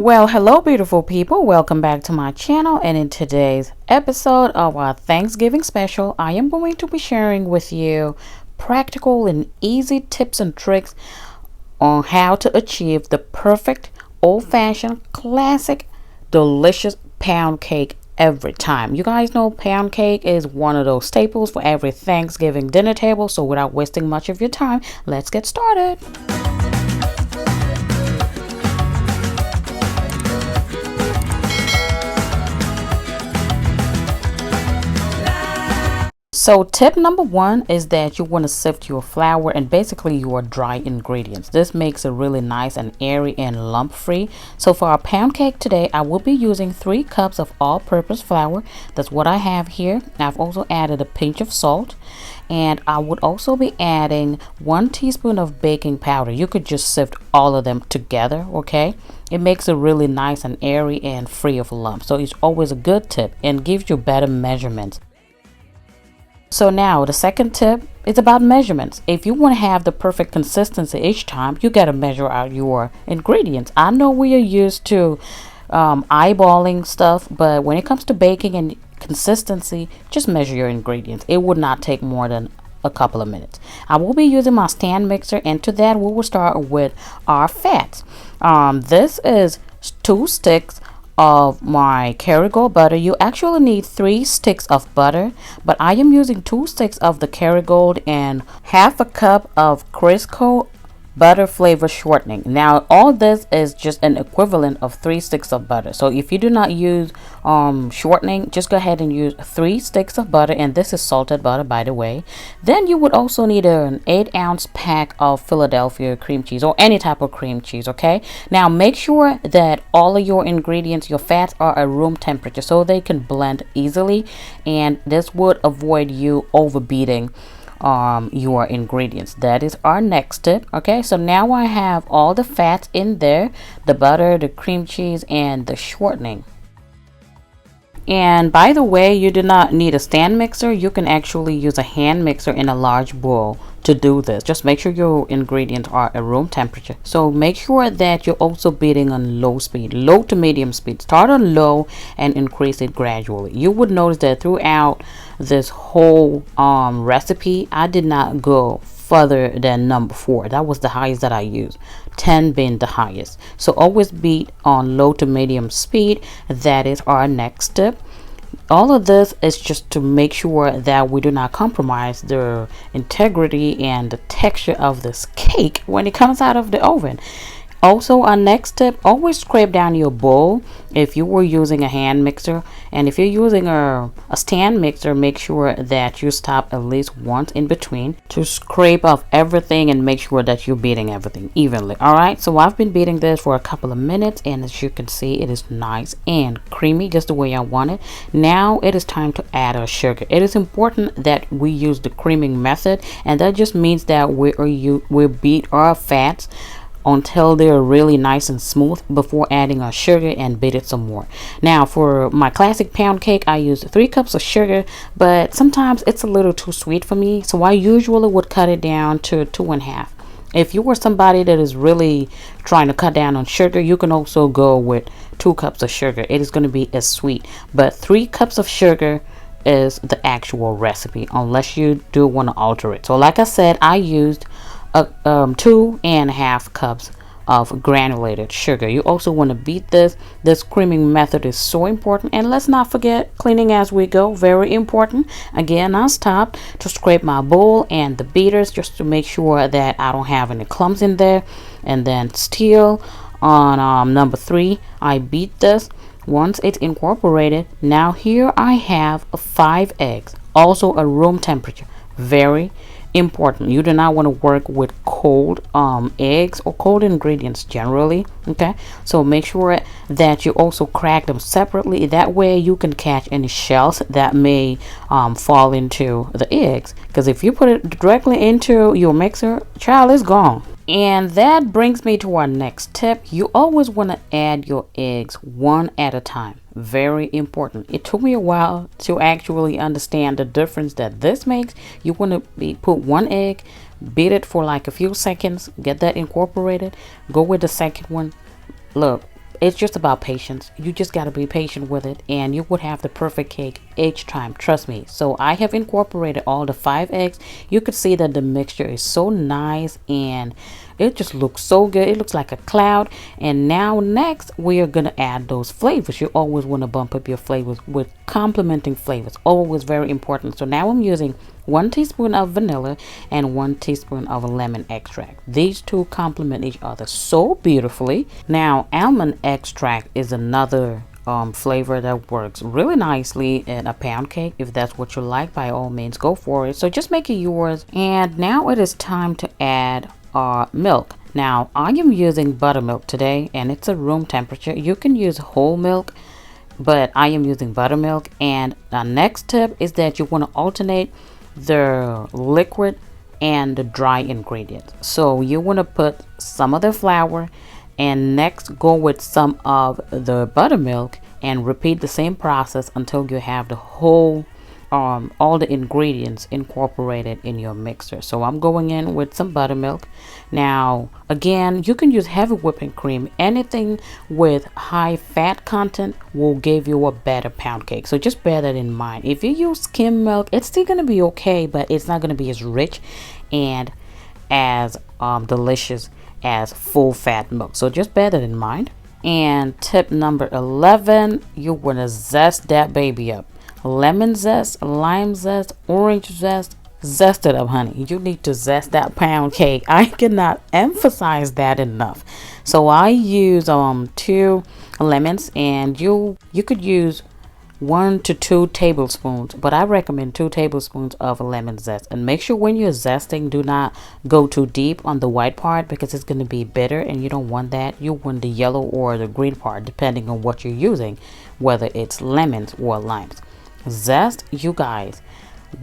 Well, hello beautiful people, welcome back to my channel, and in today's episode of our Thanksgiving special, I am going to be sharing with you practical and easy tips and tricks on how to achieve the perfect old-fashioned classic delicious pound cake every time. You guys know pound cake is one of those staples for every Thanksgiving dinner table, so without wasting much of your time, let's get started. So tip number one is that you want to sift your flour and basically your dry ingredients. This makes it really nice and airy and lump free. So for our pound cake today, I will be using 3 cups of all-purpose flour. That's what I have here. I've also added a pinch of salt, and I would also be adding 1 teaspoon of baking powder. You could just sift all of them together, okay? It makes it really nice and airy and free of lumps. So it's always a good tip and gives you better measurements. So now the second tip is about measurements. If you want to have the perfect consistency each time, you got to measure out your ingredients. I know we are used to eyeballing stuff, but when it comes to baking and consistency, just measure your ingredients. It would not take more than a couple of minutes. I will be using my stand mixer, and to that we will start with our fats. This is 2 sticks of my Kerrygold butter. You actually need 3 sticks of butter, but I am using 2 sticks of the Kerrygold and half a cup of Crisco butter flavor shortening. Now all this is just an equivalent of 3 sticks of butter. So if you do not use shortening, just go ahead and use 3 sticks of butter, and this is salted butter, by the way. Then you would also need an 8-ounce pack of Philadelphia cream cheese or any type of cream cheese. Okay, now make sure that all of your ingredients, your fats, are at room temperature so they can blend easily, and this would avoid you overbeating your ingredients. That is our next tip. Okay, so now I have all the fats in there, the butter, the cream cheese, and the shortening. And by the way, you do not need a stand mixer. You can actually use a hand mixer in a large bowl to do this. Just make sure your ingredients are at room temperature. So make sure that you're also beating on low speed, low to medium speed. Start on low and increase it gradually. You would notice that throughout this whole recipe, I did not go further than number 4. That was the highest that I used, 10 being the highest. So always beat on low to medium speed. That is our next tip. All of this is just to make sure that we do not compromise the integrity and the texture of this cake when it comes out of the oven. Also, our next tip, always scrape down your bowl if you were using a hand mixer, and if you're using a stand mixer, make sure that you stop at least once in between to scrape off everything and make sure that you're beating everything evenly. All right, so I've been beating this for a couple of minutes, and as you can see, it is nice and creamy, just the way I want it. Now it is time to add our sugar. It is important that we use the creaming method, and that just means that we beat our fats until they're really nice and smooth before adding our sugar and beat it some more. Now for my classic pound cake, I use 3 cups of sugar, but sometimes it's a little too sweet for me, so I usually would cut it down to 2.5. If you were somebody that is really trying to cut down on sugar, you can also go with 2 cups of sugar. It is going to be as sweet, but 3 cups of sugar is the actual recipe unless you do want to alter it. So like I said, I used 2.5 cups of granulated sugar. You also want to beat this. This creaming method is so important, and let's not forget cleaning as we go, very important. Again, I stopped to scrape my bowl and the beaters just to make sure that I don't have any clumps in there. And then still on number 3, I beat this. Once it's incorporated, now here I have 5 eggs, also at room temperature. Very important. You do not want to work with cold eggs or cold ingredients generally. Okay, so make sure that you also crack them separately. That way you can catch any shells that may fall into the eggs, because if you put it directly into your mixer, child, is gone. And that brings me to our next tip. You always want to add your eggs one at a time. Very important. It took me a while to actually understand the difference that this makes. You want to put 1 egg, beat it for like a few seconds, get that incorporated, go with the second one. Look, it's just about patience. You just got to be patient with it, and you would have the perfect cake each time, trust me. So I have incorporated all the 5 eggs. You could see that the mixture is so nice, and it just looks so good. It looks like a cloud. And now next we are going to add those flavors. You always want to bump up your flavors with complementing flavors, always very important. So now I'm using 1 teaspoon of vanilla and 1 teaspoon of lemon extract. These two complement each other so beautifully. Now almond extract is another flavor that works really nicely in a pound cake. If that's what you like, by all means go for it. So just make it yours. And now it is time to add milk. Now I am using buttermilk today, and it's a room temperature. You can use whole milk, but I am using buttermilk. And the next tip is that you want to alternate the liquid and the dry ingredients. So you want to put some of the flour and next go with some of the buttermilk and repeat the same process until you have the whole all the ingredients incorporated in your mixer. So I'm going in with some buttermilk. Now again, you can use heavy whipping cream. Anything with high fat content will give you a better pound cake, so just bear that in mind. If you use skim milk, it's still going to be okay, but it's not going to be as rich and as delicious as full fat milk, so just bear that in mind. And tip number 11, you want to zest that baby up. Lemon zest, lime zest, orange zest, zest it up, honey. You need to zest that pound cake. I cannot emphasize that enough. So I use 2 lemons, and you could use 1 to 2 tablespoons, but I recommend 2 tablespoons of lemon zest. And make sure when you're zesting, do not go too deep on the white part because it's going to be bitter, and you don't want that. You want the yellow or the green part depending on what you're using, whether it's lemons or limes. Zest, you guys,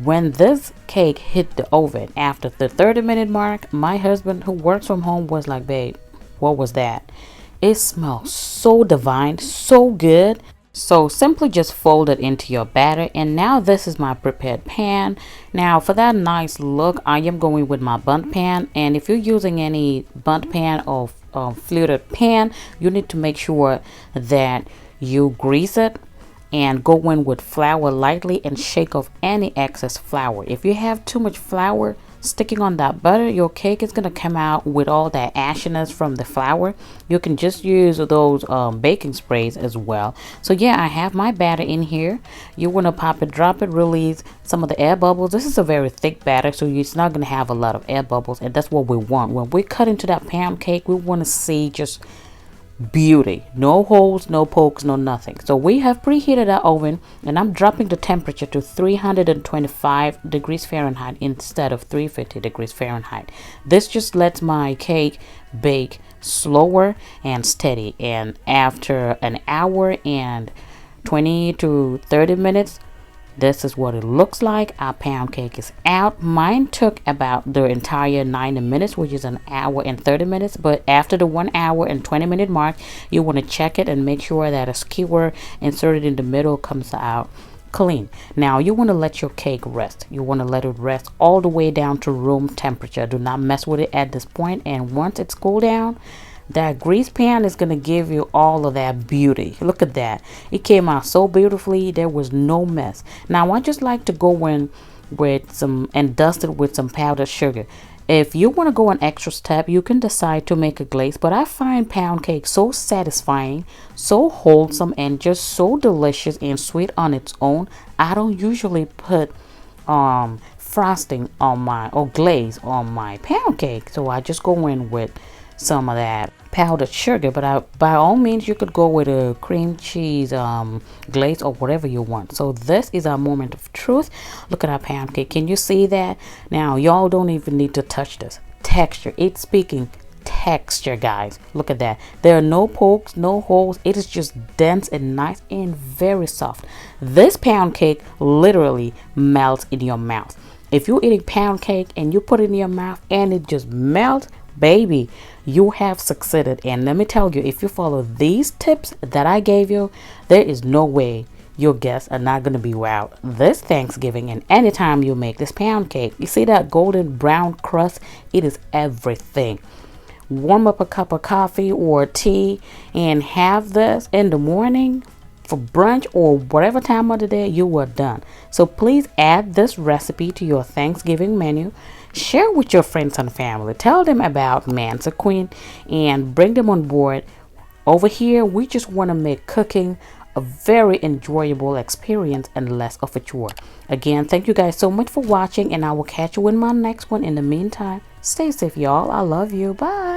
when this cake hit the oven after the 30-minute mark, my husband, who works from home, was like, babe, what was that? It smells so divine, so good. So simply just fold it into your batter. And now this is my prepared pan. Now for that nice look, I am going with my bundt pan. And if you're using any bundt pan or fluted pan, you need to make sure that you grease it and go in with flour lightly and shake off any excess flour. If you have too much flour sticking on that butter, your cake is going to come out with all that ashiness from the flour. You can just use those baking sprays as well. So yeah, I have my batter in here. You want to pop it, drop it, release some of the air bubbles. This is a very thick batter, so it's not going to have a lot of air bubbles, and that's what we want. When we cut into that pound cake, we want to see just beauty, no holes, no pokes, no nothing. So we have preheated our oven, and I'm dropping the temperature to 325 degrees Fahrenheit instead of 350 degrees Fahrenheit. This just lets my cake bake slower and steady, and after an hour and 20 to 30 minutes, this is what it looks like. Our pound cake is out. Mine took about the entire 90 minutes, which is an hour and 30 minutes. But after the 1 hour and 20-minute mark, you want to check it and make sure that a skewer inserted in the middle comes out clean. Now you want to let your cake rest. You want to let it rest all the way down to room temperature. Do not mess with it at this point. And once it's cooled down, that grease pan is going to give you all of that beauty. Look at that. It came out so beautifully. There was no mess. Now I just like to go in with some and dust it with some powdered sugar. If you want to go an extra step, you can decide to make a glaze, but I find pound cake so satisfying, so wholesome, and just so delicious and sweet on its own. I don't usually put frosting on my or glaze on my pound cake, so I just go in with some of that powdered sugar. But by all means, you could go with a cream cheese glaze or whatever you want. So this is our moment of truth. Look at our pound cake. Can you see that? Now y'all don't even need to touch this. Texture, it's speaking texture, guys. Look at that. There are no pokes, no holes. It is just dense and nice and very soft. This pound cake literally melts in your mouth. If you're eating pound cake and you put it in your mouth and it just melts, baby, you have succeeded. And let me tell you, if you follow these tips that I gave you, there is no way your guests are not going to be wowed this Thanksgiving and anytime you make this pound cake. You see that golden brown crust? It is everything. warm up a cup of coffee or tea and have this in the morning for brunch or whatever time of the day, you are done. So please add this recipe to your Thanksgiving menu. Share with your friends and family. Tell them about Mansa Queen and bring them on board. Over here, we just want to make cooking a very enjoyable experience and less of a chore. Again, thank you guys so much for watching, and I will catch you in my next one. In the meantime, stay safe, y'all. I love you. Bye.